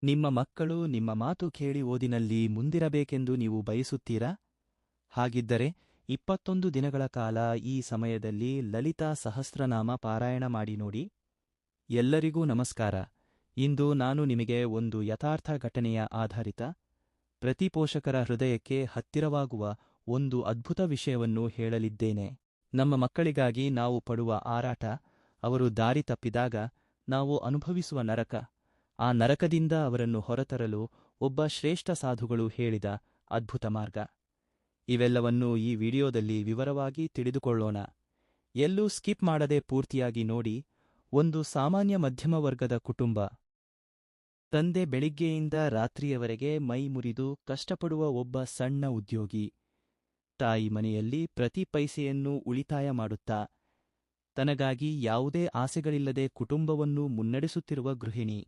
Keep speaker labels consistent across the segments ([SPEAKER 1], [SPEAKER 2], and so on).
[SPEAKER 1] ನಿಮ್ಮ ಮಕ್ಕಳು ನಿಮ್ಮ ಮಾತು ಕೇಳಿ ಓದಿನಲ್ಲಿ ಮುಂದಿರಬೇಕೆಂದು ನೀವು ಬಯಸುತ್ತೀರಾ? ಹಾಗಿದ್ದರೆ 21 ದಿನಗಳ ಕಾಲ ಈ ಸಮಯದಲ್ಲಿ ಲಲಿತಾ ಸಹಸ್ರನಾಮ ಪಾರಾಯಣ ಮಾಡಿ ನೋಡಿ. ಎಲ್ಲರಿಗೂ ನಮಸ್ಕಾರ. ಇಂದು ನಾನು ನಿಮಗೆ ಒಂದು ಯಥಾರ್ಥ ಘಟನೆಯ ಆಧಾರಿತ ಪ್ರತಿ ಪೋಷಕರ ಹೃದಯಕ್ಕೆ ಹತ್ತಿರವಾಗುವ ಒಂದು ಅದ್ಭುತ ವಿಷಯವನ್ನು ಹೇಳಲಿದ್ದೇನೆ. ನಮ್ಮ ಮಕ್ಕಳಿಗಾಗಿ ನಾವು ಪಡುವ ಆರಾಟ, ಅವರು ದಾರಿ ತಪ್ಪಿದಾಗ ನಾವು ಅನುಭವಿಸುವ ನರಕ, ಆ ನರಕದಿಂದ ಅವರನ್ನು ಹೊರತರಲು ಒಬ್ಬ ಶ್ರೇಷ್ಠ ಸಾಧುಗಳು ಹೇಳಿದ ಅದ್ಭುತ ಮಾರ್ಗ. ಇವೆಲ್ಲವನ್ನೂ ಈ ವಿಡಿಯೋದಲ್ಲಿ ವಿವರವಾಗಿ ತಿಳಿದುಕೊಳ್ಳೋಣ. ಎಲ್ಲೂ ಸ್ಕಿಪ್ ಮಾಡದೆ ಪೂರ್ತಿಯಾಗಿ ನೋಡಿ. ಒಂದು ಸಾಮಾನ್ಯ ಮಧ್ಯಮ ವರ್ಗದ ಕುಟುಂಬ. ತಂದೆ ಬೆಳಿಗ್ಗೆಯಿಂದ ರಾತ್ರಿಯವರೆಗೆ ಮೈ ಮುರಿದು ಕಷ್ಟಪಡುವ ಒಬ್ಬ ಸಣ್ಣ ಉದ್ಯೋಗಿ. ತಾಯಿ ಮನೆಯಲ್ಲಿ ಪ್ರತಿ ಪೈಸೆಯನ್ನು ಉಳಿತಾಯ ಮಾಡುತ್ತಾ ತನಗಾಗಿ ಯಾವುದೇ ಆಸೆಗಳಿಲ್ಲದೆ ಕುಟುಂಬವನ್ನು ಮುನ್ನಡೆಸುತ್ತಿರುವ ಗೃಹಿಣಿ.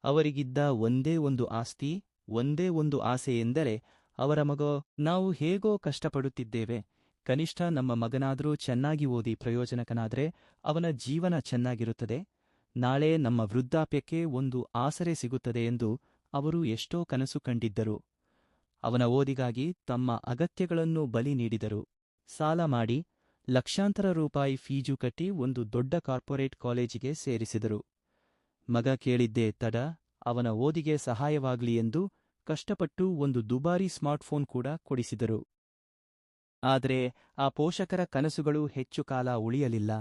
[SPEAKER 1] ಅವರಿಗಿದ್ದ ಒಂದೇ ಒಂದು ಆಸ್ತಿ, ಒಂದೇ ಒಂದು ಆಸೆ ಎಂದರೆ ಅವರ ಮಗ. ನಾವು ಹೇಗೋ ಕಷ್ಟಪಡುತ್ತಿದ್ದೇವೆ, ಕನಿಷ್ಠ ನಮ್ಮ ಮಗನಾದರೂ ಚೆನ್ನಾಗಿ ಓದಿ ಪ್ರಯೋಜನಕನಾದರೆ ಅವನ ಜೀವನ ಚೆನ್ನಾಗಿರುತ್ತದೆ, ನಾಳೆ ನಮ್ಮ ವೃದ್ಧಾಪ್ಯಕ್ಕೆ ಒಂದು ಆಸರೆ ಸಿಗುತ್ತದೆ ಎಂದು ಅವರು ಎಷ್ಟೋ ಕನಸು ಕಂಡಿದ್ದರು. ಅವನ ಓದಿಗಾಗಿ ತಮ್ಮ ಅಗತ್ಯಗಳನ್ನು ಬಲಿ ನೀಡಿದರು. ಸಾಲ ಮಾಡಿ ಲಕ್ಷಾಂತರ ರೂಪಾಯಿ ಫೀಜು ಕಟ್ಟಿ ಒಂದು ದೊಡ್ಡ ಕಾರ್ಪೊರೇಟ್ ಕಾಲೇಜಿಗೆ ಸೇರಿಸಿದರು. ಮಗ ಕೇಳಿದ್ದೇ ತಡ, ಅವನ ಓದಿಗೆ ಸಹಾಯವಾಗಲಿ ಎಂದು ಕಷ್ಟಪಟ್ಟು ಒಂದು ದುಬಾರಿ ಸ್ಮಾರ್ಟ್ಫೋನ್ ಕೂಡ ಕೊಡಿಸಿದರು. ಆದರೆ ಆ ಪೋಷಕರ ಕನಸುಗಳು ಹೆಚ್ಚು ಕಾಲ ಉಳಿಯಲಿಲ್ಲ.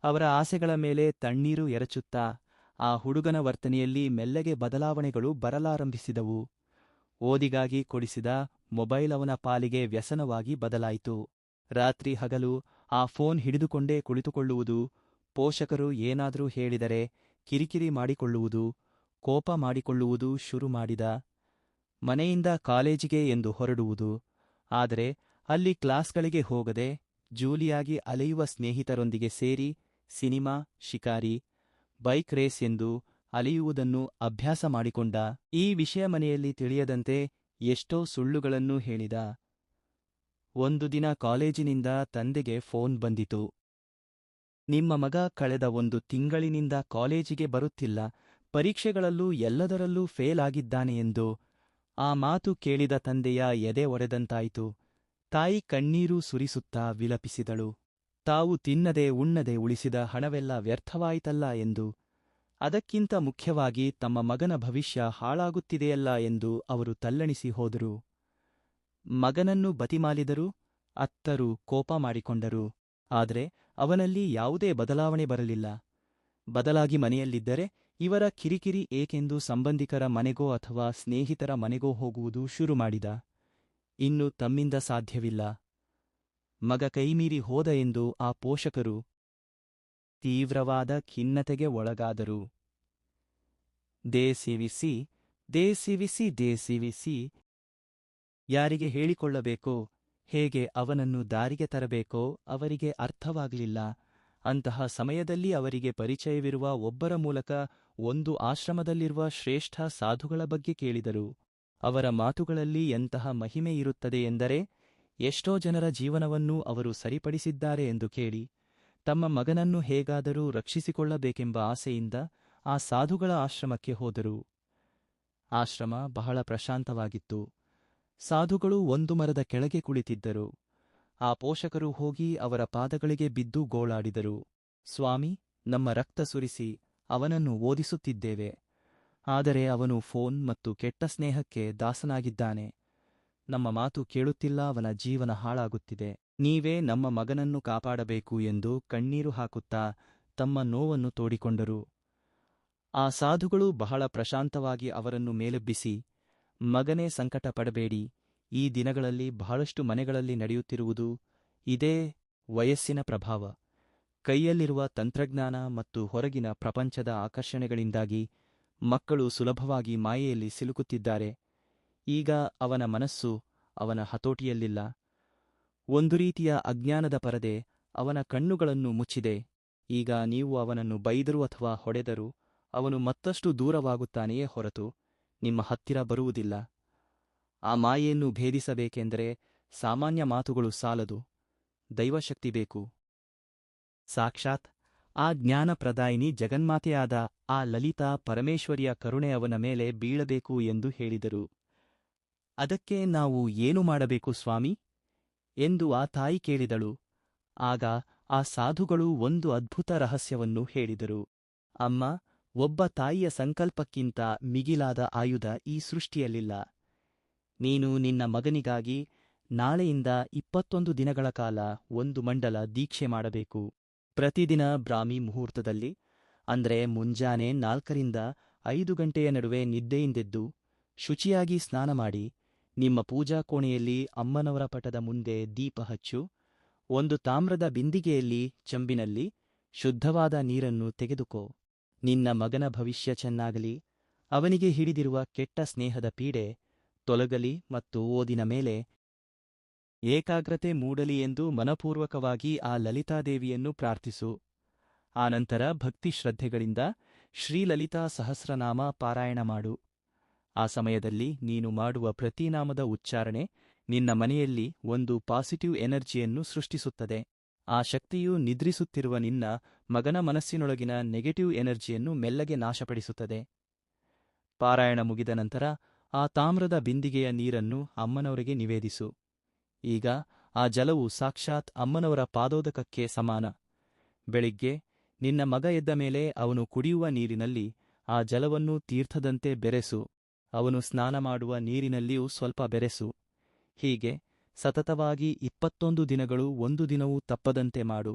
[SPEAKER 1] ಅವರ ಆಸೆಗಳ ಮೇಲೆ ತಣ್ಣೀರು ಎರಚುತ್ತಾ ಆ ಹುಡುಗನ ವರ್ತನೆಯಲ್ಲಿ ಮೆಲ್ಲಗೆ ಬದಲಾವಣೆಗಳು ಬರಲಾರಂಭಿಸಿದವು. ಓದಿಗಾಗಿ ಕೊಡಿಸಿದ ಮೊಬೈಲ್ ಅವನ ಪಾಲಿಗೆ ವ್ಯಸನವಾಗಿ ಬದಲಾಯಿತು. ರಾತ್ರಿ ಹಗಲು ಆ ಫೋನ್ ಹಿಡಿದುಕೊಂಡೇ ಕುಳಿತುಕೊಳ್ಳುವುದು, ಪೋಷಕರು ಏನಾದರೂ ಹೇಳಿದರೆ ಕಿರಿಕಿರಿ ಮಾಡಿಕೊಳ್ಳುವುದು, ಕೋಪ ಮಾಡಿಕೊಳ್ಳುವುದು ಶುರು ಮಾಡಿದ. ಮನೆಯಿಂದ ಕಾಲೇಜಿಗೆ ಎಂದು ಹೊರಡುವುದು, ಆದರೆ ಅಲ್ಲಿ ಕ್ಲಾಸ್ಗಳಿಗೆ ಹೋಗದೆ ಜೂಲಿಯಾಗಿ ಅಲೆಯುವ ಸ್ನೇಹಿತರೊಂದಿಗೆ ಸೇರಿ ಸಿನಿಮಾ, ಶಿಕಾರಿ, ಬೈಕ್ ರೇಸ್ ಎಂದು ಅಲೆಯುವುದನ್ನು ಅಭ್ಯಾಸ ಮಾಡಿಕೊಂಡ. ಈ ವಿಷಯ ಮನೆಯಲ್ಲಿ ತಿಳಿಯದಂತೆ ಎಷ್ಟೋ ಸುಳ್ಳುಗಳನ್ನೂ ಹೇಳಿದ. ಒಂದು ದಿನ ಕಾಲೇಜಿನಿಂದ ತಂದೆಗೆ ಫೋನ್ ಬಂದಿತು. ನಿಮ್ಮ ಮಗ ಕಳೆದ ಒಂದು ತಿಂಗಳಿನಿಂದ ಕಾಲೇಜಿಗೆ ಬರುತ್ತಿಲ್ಲ, ಪರೀಕ್ಷೆಗಳಲ್ಲೂ ಎಲ್ಲದರಲ್ಲೂ ಫೇಲ್ ಆಗಿದ್ದಾನೆ ಎಂದು. ಆ ಮಾತು ಕೇಳಿದ ತಂದೆಯ ಎದೆ ಒಡೆದಂತಾಯಿತು. ತಾಯಿ ಕಣ್ಣೀರು ಸುರಿಸುತ್ತಾ ವಿಲಪಿಸಿದಳು. ತಾವು ತಿನ್ನದೆ ಉಣ್ಣದೆ ಉಳಿಸಿದ ಹಣವೆಲ್ಲ ವ್ಯರ್ಥವಾಯಿತಲ್ಲ ಎಂದು, ಅದಕ್ಕಿಂತ ಮುಖ್ಯವಾಗಿ ತಮ್ಮ ಮಗನ ಭವಿಷ್ಯ ಹಾಳಾಗುತ್ತಿದೆಯಲ್ಲ ಎಂದು ಅವರು ತಲ್ಲಣಿಸಿ ಹೋದರು. ಮಗನನ್ನು ಬತಿಮಾಲಿದರು, ಅತ್ತರು, ಕೋಪ ಮಾಡಿಕೊಂಡರು. ಆದರೆ ಅವನಲ್ಲಿ ಯಾವುದೇ ಬದಲಾವಣೆ ಬರಲಿಲ್ಲ. ಬದಲಾಗಿ ಮನೆಯಲ್ಲಿದ್ದರೆ ಇವರ ಕಿರಿಕಿರಿ ಏಕೆಂದು ಸಂಬಂಧಿಕರ ಮನೆಗೋ ಅಥವಾ ಸ್ನೇಹಿತರ ಮನೆಗೋ ಹೋಗುವುದು ಶುರು ಮಾಡಿದ. ಇನ್ನು ತಮ್ಮಿಂದ ಸಾಧ್ಯವಿಲ್ಲ, ಮಗ ಕೈಮೀರಿ ಹೋದ ಎಂದು ಆ ಪೋಷಕರು ತೀವ್ರವಾದ ಖಿನ್ನತೆಗೆ ಒಳಗಾದರು. ದೇಸಿವಿಸಿ ಯಾರಿಗೆ ಹೇಳಿಕೊಳ್ಳಬೇಕೋ, ಹೇಗೆ ಅವನನ್ನು ದಾರಿಗೆ ತರಬೇಕೋ ಅವರಿಗೆ ಅರ್ಥವಾಗಲಿಲ್ಲ. ಅಂತಹ ಸಮಯದಲ್ಲಿ ಅವರಿಗೆ ಪರಿಚಯವಿರುವ ಒಬ್ಬರ ಮೂಲಕ ಒಂದು ಆಶ್ರಮದಲ್ಲಿರುವ ಶ್ರೇಷ್ಠ ಸಾಧುಗಳ ಬಗ್ಗೆ ಕೇಳಿದರು. ಅವರ ಮಾತುಗಳಲ್ಲಿ ಎಂತಹ ಮಹಿಮೆ ಇರುತ್ತದೆ ಎಂದರೆ, ಎಷ್ಟೋ ಜನರ ಜೀವನವನ್ನೂ ಅವರು ಸರಿಪಡಿಸಿದ್ದಾರೆ ಎಂದು ಕೇಳಿ ತಮ್ಮ ಮಗನನ್ನು ಹೇಗಾದರೂ ರಕ್ಷಿಸಿಕೊಳ್ಳಬೇಕೆಂಬ ಆಸೆಯಿಂದ ಆ ಸಾಧುಗಳ ಆಶ್ರಮಕ್ಕೆ ಹೋದರು. ಆಶ್ರಮ ಬಹಳ ಪ್ರಶಾಂತವಾಗಿತ್ತು. ಸಾಧುಗಳು ಒಂದು ಮರದ ಕೆಳಗೆ ಕುಳಿತಿದ್ದರು. ಆ ಪೋಷಕರು ಹೋಗಿ ಅವರ ಪಾದಗಳಿಗೆ ಬಿದ್ದು ಗೋಳಾಡಿದರು. ಸ್ವಾಮಿ, ನಮ್ಮ ರಕ್ತ ಸುರಿಸಿ ಅವನನ್ನು ಓದಿಸುತ್ತಿದ್ದೇವೆ, ಆದರೆ ಅವನು ಫೋನ್ ಮತ್ತು ಕೆಟ್ಟ ಸ್ನೇಹಕ್ಕೆ ದಾಸನಾಗಿದ್ದಾನೆ. ನಮ್ಮ ಮಾತು ಕೇಳುತ್ತಿಲ್ಲ, ಅವನ ಜೀವನ ಹಾಳಾಗುತ್ತಿದೆ. ನೀವೇ ನಮ್ಮ ಮಗನನ್ನು ಕಾಪಾಡಬೇಕು ಎಂದು ಕಣ್ಣೀರು ಹಾಕುತ್ತಾ ತಮ್ಮ ನೋವನ್ನು ತೋಡಿಕೊಂಡರು. ಆ ಸಾಧುಗಳು ಬಹಳ ಪ್ರಶಾಂತವಾಗಿ ಅವರನ್ನು ಮೇಲೆಬ್ಬಿಸಿ, ಮಗನೇ ಸಂಕಟ ಪಡಬೇಡಿ, ಈ ದಿನಗಳಲ್ಲಿ ಬಹಳಷ್ಟು ಮನೆಗಳಲ್ಲಿ ನಡೆಯುತ್ತಿರುವುದು ಇದೇ ವಯಸ್ಸಿನ ಪ್ರಭಾವ. ಕೈಯಲ್ಲಿರುವ ತಂತ್ರಜ್ಞಾನ ಮತ್ತು ಹೊರಗಿನ ಪ್ರಪಂಚದ ಆಕರ್ಷಣೆಗಳಿಂದಾಗಿ ಮಕ್ಕಳು ಸುಲಭವಾಗಿ ಮಾಯೆಯಲ್ಲಿ ಸಿಲುಕುತ್ತಿದ್ದಾರೆ. ಈಗ ಅವನ ಮನಸ್ಸು ಅವನ ಹತೋಟಿಯಲ್ಲಿಲ್ಲ. ಒಂದು ರೀತಿಯ ಅಜ್ಞಾನದ ಪರದೆ ಅವನ ಕಣ್ಣುಗಳನ್ನು ಮುಚ್ಚಿದೆ. ಈಗ ನೀವು ಅವನನ್ನು ಬೈದರೂ ಅಥವಾ ಹೊಡೆದರೂ ಅವನು ಮತ್ತಷ್ಟು ದೂರವಾಗುತ್ತಾನೆಯೇ ಹೊರತು ನಿಮ್ಮ ಹತ್ತಿರ ಬರುವುದಿಲ್ಲ. ಆ ಮಾಯೆಯನ್ನು ಭೇದಿಸಬೇಕೆಂದರೆ ಸಾಮಾನ್ಯ ಮಾತುಗಳು ಸಾಲದು, ದೈವಶಕ್ತಿ ಬೇಕು. ಸಾಕ್ಷಾತ್ ಆ ಜ್ಞಾನಪ್ರದಾಯಿನಿ ಜಗನ್ಮಾತೆಯಾದ ಆ ಲಲಿತಾ ಪರಮೇಶ್ವರಿಯ ಕರುಣೆ ಅವನ ಮೇಲೆ ಬೀಳಬೇಕು ಎಂದು ಹೇಳಿದರು. ಅದಕ್ಕೆ ನಾವು ಏನು ಮಾಡಬೇಕು ಸ್ವಾಮಿ ಎಂದು ಆ ತಾಯಿ ಕೇಳಿದಳು. ಆಗ ಆ ಸಾಧುಗಳು ಒಂದು ಅದ್ಭುತ ರಹಸ್ಯವನ್ನು ಹೇಳಿದರು. ಅಮ್ಮ, ಒಬ್ಬ ತಾಯಿಯ ಸಂಕಲ್ಪಕ್ಕಿಂತ ಮಿಗಿಲಾದ ಆಯುಧ ಈ ಸೃಷ್ಟಿಯಲ್ಲಿಲ್ಲ. ನೀನು ನಿನ್ನ ಮಗನಿಗಾಗಿ ನಾಳೆಯಿಂದ 21 ದಿನಗಳ ಕಾಲ ಒಂದು ಮಂಡಲ ದೀಕ್ಷೆ ಮಾಡಬೇಕು. ಪ್ರತಿದಿನ ಬ್ರಾಹ್ಮಿ ಮುಹೂರ್ತದಲ್ಲಿ, ಅಂದ್ರೆ ಮುಂಜಾನೆ 4ರಿಂದ 5 ಗಂಟೆಯ ನಡುವೆ ನಿದ್ದೆಯಿಂದೆದ್ದು ಶುಚಿಯಾಗಿ ಸ್ನಾನ ಮಾಡಿ, ನಿಮ್ಮ ಪೂಜಾ ಕೋಣೆಯಲ್ಲಿ ಅಮ್ಮನವರ ಪಟದ ಮುಂದೆ ದೀಪ ಹಚ್ಚು. ಒಂದು ತಾಮ್ರದ ಬಿಂದಿಗೆಯಲ್ಲಿ ಚಂಬಿನಲ್ಲಿ ಶುದ್ಧವಾದ ನೀರನ್ನು ತೆಗೆದುಕೋ. ನಿನ್ನ ಮಗನ ಭವಿಷ್ಯ ಚೆನ್ನಾಗಲಿ, ಅವನಿಗೆ ಹಿಡಿದಿರುವ ಕೆಟ್ಟ ಸ್ನೇಹದ ಪೀಡೆ ತೊಲಗಲಿ ಮತ್ತು ಓದಿನ ಮೇಲೆ ಏಕಾಗ್ರತೆ ಮೂಡಲಿ ಎಂದು ಮನಪೂರ್ವಕವಾಗಿ ಆ ಲಲಿತಾದೇವಿಯನ್ನು ಪ್ರಾರ್ಥಿಸು. ಆನಂತರ ಭಕ್ತಿ ಶ್ರದ್ಧೆಗಳಿಂದ ಶ್ರೀಲಲಿತಾ ಸಹಸ್ರನಾಮ ಪಾರಾಯಣ ಮಾಡು. ಆ ಸಮಯದಲ್ಲಿ ನೀನು ಮಾಡುವ ಪ್ರತಿ ನಾಮದ ಉಚ್ಚಾರಣೆ ನಿನ್ನ ಮನೆಯಲ್ಲಿ ಒಂದು ಪಾಸಿಟಿವ್ ಎನರ್ಜಿಯನ್ನು ಸೃಷ್ಟಿಸುತ್ತದೆ. ಆ ಶಕ್ತಿಯು ನಿದ್ರಿಸುತ್ತಿರುವ ನಿನ್ನ ಮಗನ ಮನಸ್ಸಿನೊಳಗಿನ ನೆಗೆಟಿವ್ ಎನರ್ಜಿಯನ್ನು ಮೆಲ್ಲಗೆ ನಾಶಪಡಿಸುತ್ತದೆ. ಪಾರಾಯಣ ಮುಗಿದ ನಂತರ ಆ ತಾಮ್ರದ ಬಿಂದಿಗೆಯ ನೀರನ್ನು ಅಮ್ಮನವರಿಗೆ ನಿವೇದಿಸು. ಈಗ ಆ ಜಲವು ಸಾಕ್ಷಾತ್ ಅಮ್ಮನವರ ಪಾದೋದಕಕ್ಕೆ ಸಮಾನ. ಬೆಳಿಗ್ಗೆ ನಿನ್ನ ಮಗ ಎದ್ದ ಮೇಲೆ ಅವನು ಕುಡಿಯುವ ನೀರಿನಲ್ಲಿ ಆ ಜಲವನ್ನು ತೀರ್ಥದಂತೆ ಬೆರೆಸು. ಅವನು ಸ್ನಾನ ಮಾಡುವ ನೀರಿನಲ್ಲಿಯೂ ಸ್ವಲ್ಪ ಬೆರೆಸು. ಹೀಗೆ ಸತತವಾಗಿ 21 ದಿನಗಳು ಒಂದು ದಿನವೂ ತಪ್ಪದಂತೆ ಮಾಡು.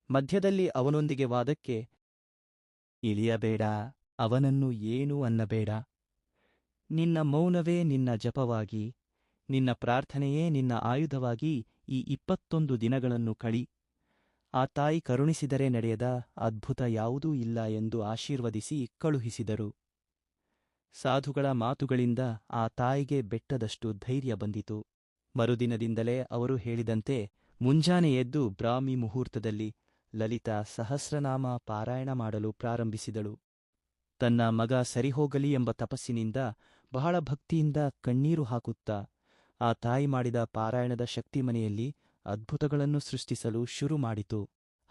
[SPEAKER 1] ಮಧ್ಯದಲ್ಲಿ ಅವನೊಂದಿಗೆ ವಾದಕ್ಕೆ ಇಳಿಯಬೇಡ, ಅವನನ್ನು ಏನೂ ಅನ್ನಬೇಡ. ನಿನ್ನ ಮೌನವೇ ನಿನ್ನ ಜಪವಾಗಿ, ನಿನ್ನ ಪ್ರಾರ್ಥನೆಯೇ ನಿನ್ನ ಆಯುಧವಾಗಿ ಈ 21 ದಿನಗಳನ್ನು ಕಳಿ. ಆ ತಾಯಿ ಕರುಣಿಸಿದರೆ ನಡೆಯದ ಅದ್ಭುತ ಯಾವುದೂ ಇಲ್ಲ ಎಂದು ಆಶೀರ್ವದಿಸಿ ಕಳುಹಿಸಿದರು. ಸಾಧುಗಳ ಮಾತುಗಳಿಂದ ಆ ತಾಯಿಗೆ ಬೆಟ್ಟದಷ್ಟು ಧೈರ್ಯ ಬಂದಿತು. ಮರುದಿನದಿಂದಲೇ ಅವರು ಹೇಳಿದಂತೆ ಮುಂಜಾನೆ ಎದ್ದು ಬ್ರಾಹ್ಮಿ ಮುಹೂರ್ತದಲ್ಲಿ ಲಲಿತಾ ಸಹಸ್ರನಾಮ ಪಾರಾಯಣ ಮಾಡಲು ಪ್ರಾರಂಭಿಸಿದಳು. ತನ್ನ ಮಗ ಸರಿಹೋಗಲಿ ಎಂಬ ತಪಸ್ಸಿನಿಂದ ಬಹಳ ಭಕ್ತಿಯಿಂದ ಕಣ್ಣೀರು ಹಾಕುತ್ತಾ ಆ ತಾಯಿ ಮಾಡಿದ ಪಾರಾಯಣದ ಶಕ್ತಿ ಮನೆಯಲ್ಲಿ ಅದ್ಭುತಗಳನ್ನು ಸೃಷ್ಟಿಸಲು ಶುರು ಮಾಡಿತು.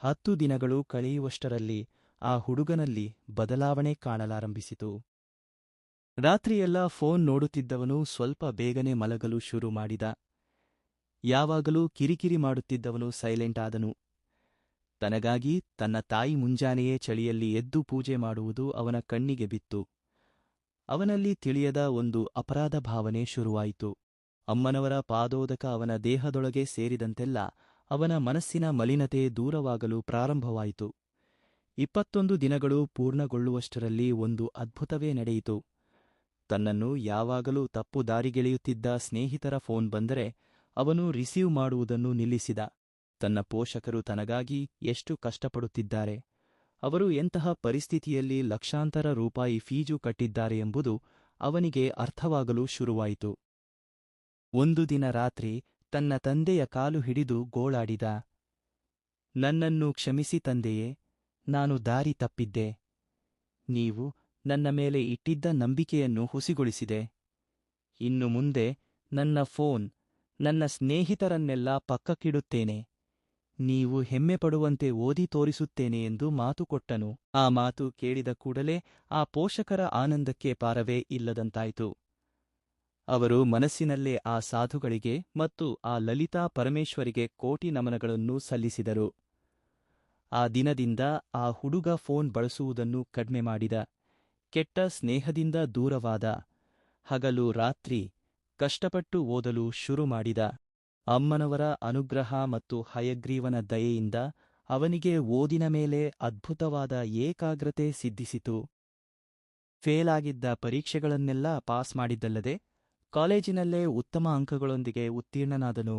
[SPEAKER 1] 10 ದಿನಗಳು ಕಳೆಯುವಷ್ಟರಲ್ಲಿ ಆ ಹುಡುಗನಲ್ಲಿ ಬದಲಾವಣೆ ಕಾಣಲಾರಂಭಿಸಿತು. ರಾತ್ರಿಯೆಲ್ಲ ಫೋನ್ ನೋಡುತ್ತಿದ್ದವನು ಸ್ವಲ್ಪ ಬೇಗನೆ ಮಲಗಲು ಶುರು ಮಾಡಿದ. ಯಾವಾಗಲೂ ಕಿರಿಕಿರಿ ಮಾಡುತ್ತಿದ್ದವನು ಸೈಲೆಂಟ್ ಆದನು. ತನಗಾಗಿ ತನ್ನ ತಾಯಿ ಮುಂಜಾನೆಯೇ ಚಳಿಯಲ್ಲಿ ಎದ್ದು ಪೂಜೆ ಮಾಡುವುದು ಅವನ ಕಣ್ಣಿಗೆ ಬಿತ್ತು. ಅವನಲ್ಲಿ ತಿಳಿಯದ ಒಂದು ಅಪರಾಧ ಭಾವನೆ ಶುರುವಾಯಿತು. ಅಮ್ಮನವರ ಪಾದೋದಕ ಅವನ ದೇಹದೊಳಗೆ ಸೇರಿದಂತೆಲ್ಲ ಅವನ ಮನಸ್ಸಿನ ಮಲಿನತೆ ದೂರವಾಗಲು ಪ್ರಾರಂಭವಾಯಿತು. 21 ದಿನಗಳು ಪೂರ್ಣಗೊಳ್ಳುವಷ್ಟರಲ್ಲಿ ಒಂದು ಅದ್ಭುತವೇ ನಡೆಯಿತು. ತನ್ನನ್ನು ಯಾವಾಗಲೂ ತಪ್ಪು ದಾರಿಗೆಳೆಯುತ್ತಿದ್ದ ಸ್ನೇಹಿತರ ಫೋನ್ ಬಂದರೆ ಅವನು ರಿಸೀವ್ ಮಾಡುವುದನ್ನು ನಿಲ್ಲಿಸಿದ. ತನ್ನ ಪೋಷಕರು ತನಗಾಗಿ ಎಷ್ಟು ಕಷ್ಟಪಡುತ್ತಿದ್ದಾರೆ, ಅವರು ಎಂತಹ ಪರಿಸ್ಥಿತಿಯಲ್ಲಿ ಲಕ್ಷಾಂತರ ರೂಪಾಯಿ ಫೀಜು ಕಟ್ಟಿದ್ದಾರೆ ಎಂಬುದು ಅವನಿಗೆ ಅರ್ಥವಾಗಲು ಶುರುವಾಯಿತು. ಒಂದು ದಿನ ರಾತ್ರಿ ತನ್ನ ತಂದೆಯ ಕಾಲು ಹಿಡಿದು ಗೋಳಾಡಿದ. ನನ್ನನ್ನು ಕ್ಷಮಿಸಿ ತಂದೆಯೇ, ನಾನು ದಾರಿ ತಪ್ಪಿದ್ದೆ. ನೀವು ನನ್ನ ಮೇಲೆ ಇಟ್ಟಿದ್ದ ನಂಬಿಕೆಯನ್ನು ಹುಸಿಗೊಳಿಸಿದೆ. ಇನ್ನು ಮುಂದೆ ನನ್ನ ಫೋನ್, ನನ್ನ ಸ್ನೇಹಿತರನ್ನೆಲ್ಲ ಪಕ್ಕಕ್ಕಿಡುತ್ತೇನೆ. ನೀವು ಹೆಮ್ಮೆ ಪಡುವಂತೆ ಓದಿ ತೋರಿಸುತ್ತೇನೆ ಎಂದು ಮಾತು ಕೊಟ್ಟನು. ಆ ಮಾತು ಕೇಳಿದ ಕೂಡಲೇ ಆ ಪೋಷಕರ ಆನಂದಕ್ಕೆ ಪಾರವೇ ಇಲ್ಲದಂತಾಯಿತು. ಅವರು ಮನಸ್ಸಿನಲ್ಲೇ ಆ ಸಾಧುಗಳಿಗೆ ಮತ್ತು ಆ ಲಲಿತಾ ಪರಮೇಶ್ವರಿಗೆ ಕೋಟಿ ನಮನಗಳನ್ನು ಸಲ್ಲಿಸಿದರು. ಆ ದಿನದಿಂದ ಆ ಹುಡುಗ ಫೋನ್ ಬಳಸುವುದನ್ನು ಕಡಿಮೆ ಮಾಡಿದ. ಕೆಟ್ಟ ಸ್ನೇಹದಿಂದ ದೂರವಾದ. ಹಗಲು ರಾತ್ರಿ ಕಷ್ಟಪಟ್ಟು ಓದಲು ಶುರು ಮಾಡಿದ. ಅಮ್ಮನವರ ಅನುಗ್ರಹ ಮತ್ತು ಹಯಗ್ರೀವನ ದಯೆಯಿಂದ ಅವನಿಗೆ ಓದಿನ ಮೇಲೆ ಅದ್ಭುತವಾದ ಏಕಾಗ್ರತೆ ಸಿದ್ಧಿಸಿತು. ಫೇಲಾಗಿದ್ದ ಪರೀಕ್ಷೆಗಳನ್ನೆಲ್ಲ ಪಾಸ್ ಮಾಡಿದ್ದಲ್ಲದೆ ಕಾಲೇಜಿನಲ್ಲೇ ಉತ್ತಮ ಅಂಕಗಳೊಂದಿಗೆ ಉತ್ತೀರ್ಣನಾದನು.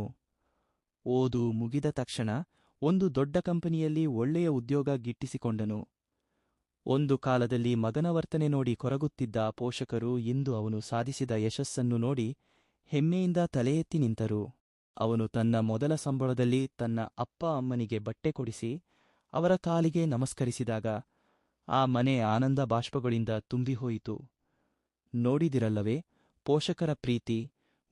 [SPEAKER 1] ಓದು ಮುಗಿದ ತಕ್ಷಣ ಒಂದು ದೊಡ್ಡ ಕಂಪನಿಯಲ್ಲಿ ಒಳ್ಳೆಯ ಉದ್ಯೋಗ ಗಿಟ್ಟಿಸಿಕೊಂಡನು. ಒಂದು ಕಾಲದಲ್ಲಿ ಮಗನ ವರ್ತನೆ ನೋಡಿ ಕೊರಗುತ್ತಿದ್ದ ಪೋಷಕರು ಇಂದು ಅವನು ಸಾಧಿಸಿದ ಯಶಸ್ಸನ್ನು ನೋಡಿ ಹೆಮ್ಮೆಯಿಂದ ತಲೆ ಎತ್ತಿ ನಿಂತರು. ಅವನು ತನ್ನ ಮೊದಲ ಸಂಬಳದಲ್ಲಿ ತನ್ನ ಅಪ್ಪ ಅಮ್ಮನಿಗೆ ಬಟ್ಟೆ ಕೊಡಿಸಿ ಅವರ ಕಾಲಿಗೆ ನಮಸ್ಕರಿಸಿದಾಗ ಆ ಮನೆ ಆನಂದ ಬಾಷ್ಪಗಳಿಂದ ತುಂಬಿಹೋಯಿತು. ನೋಡಿದಿರಲ್ಲವೇ, ಪೋಷಕರ ಪ್ರೀತಿ,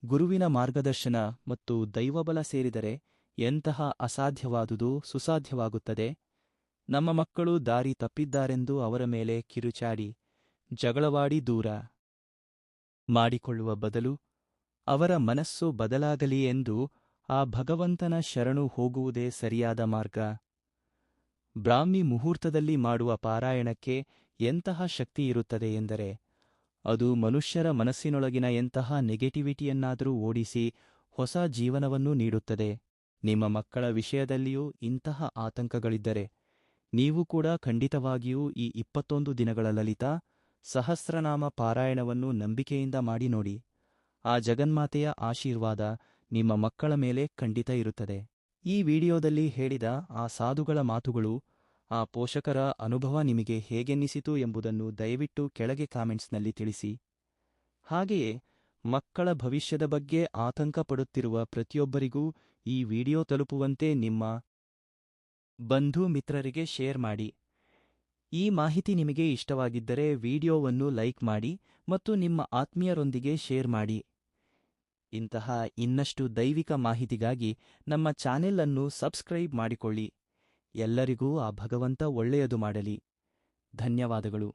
[SPEAKER 1] ಗುರುವಿನ ಮಾರ್ಗದರ್ಶನ ಮತ್ತು ದೈವಬಲ ಸೇರಿದರೆ ಎಂತಹ ಅಸಾಧ್ಯವಾದುದು ಸುಸಾಧ್ಯವಾಗುತ್ತದೆ. ನಮ್ಮ ಮಕ್ಕಳು ದಾರಿ ತಪ್ಪಿದ್ದಾರೆಂದು ಅವರ ಮೇಲೆ ಕಿರುಚಾಡಿ ಜಗಳವಾಡಿ ದೂರ ಮಾಡಿಕೊಳ್ಳುವ ಬದಲು ಅವರ ಮನಸ್ಸು ಬದಲಾಗಲಿ ಎಂದು ಆ ಭಗವಂತನ ಶರಣು ಹೋಗುವುದೇ ಸರಿಯಾದ ಮಾರ್ಗ. ಬ್ರಾಹ್ಮಿ ಮುಹೂರ್ತದಲ್ಲಿ ಮಾಡುವ ಪಾರಾಯಣಕ್ಕೆ ಎಂತಹ ಶಕ್ತಿ ಇರುತ್ತದೆ ಎಂದರೆ ಅದು ಮನುಷ್ಯರ ಮನಸ್ಸಿನೊಳಗಿನ ಎಂತಹ ನೆಗೆಟಿವಿಟಿಯನ್ನಾದರೂ ಓಡಿಸಿ ಹೊಸ ಜೀವನವನ್ನು ನೀಡುತ್ತದೆ. ನಿಮ್ಮ ಮಕ್ಕಳ ವಿಷಯದಲ್ಲಿಯೂ ಇಂತಹ ಆತಂಕಗಳಿದ್ದರೆ ನೀವು ಕೂಡ ಖಂಡಿತವಾಗಿಯೂ ಈ 21 ದಿನಗಳ ಲಲಿತಾ ಸಹಸ್ರನಾಮ ಪಾರಾಯಣವನ್ನು ನಂಬಿಕೆಯಿಂದ ಮಾಡಿ ನೋಡಿ. ಆ ಜಗನ್ಮಾತೆಯ ಆಶೀರ್ವಾದ ನಿಮ್ಮ ಮಕ್ಕಳ ಮೇಲೆ ಖಂಡಿತ ಇರುತ್ತದೆ. ಈ ವಿಡಿಯೋದಲ್ಲಿ ಹೇಳಿದ ಆ ಸಾಧುಗಳ ಮಾತುಗಳು, ಆ ಪೋಷಕರ ಅನುಭವ ನಿಮಗೆ ಹೇಗೆನ್ನಿಸಿತು ಎಂಬುದನ್ನು ದಯವಿಟ್ಟು ಕೆಳಗೆ ಕಾಮೆಂಟ್ಸ್ನಲ್ಲಿ ತಿಳಿಸಿ. ಹಾಗೆಯೇ ಮಕ್ಕಳ ಭವಿಷ್ಯದ ಬಗ್ಗೆ ಆತಂಕ ಪಡುತ್ತಿರುವ ಪ್ರತಿಯೊಬ್ಬರಿಗೂ ಈ ವಿಡಿಯೋ ತಲುಪುವಂತೆ ನಿಮ್ಮ ಬಂಧು ಮಿತ್ರರಿಗೆ ಶೇರ್ ಮಾಡಿ. ಈ ಮಾಹಿತಿ ನಿಮಗೆ ಇಷ್ಟವಾಗಿದ್ದರೆ ವಿಡಿಯೋವನ್ನು ಲೈಕ್ ಮಾಡಿ ಮತ್ತು ನಿಮ್ಮ ಆತ್ಮೀಯರೊಂದಿಗೆ ಶೇರ್ ಮಾಡಿ. ಇಂತಹ ಇನ್ನಷ್ಟು ದೈವಿಕ ಮಾಹಿತಿಗಾಗಿ ನಮ್ಮ ಚಾನೆಲ್ ಅನ್ನು ಸಬ್ಸ್ಕ್ರೈಬ್ ಮಾಡಿಕೊಳ್ಳಿ. ಎಲ್ಲರಿಗೂ ಆ ಭಗವಂತ ಒಳ್ಳೆಯದು ಮಾಡಲಿ. ಧನ್ಯವಾದಗಳು.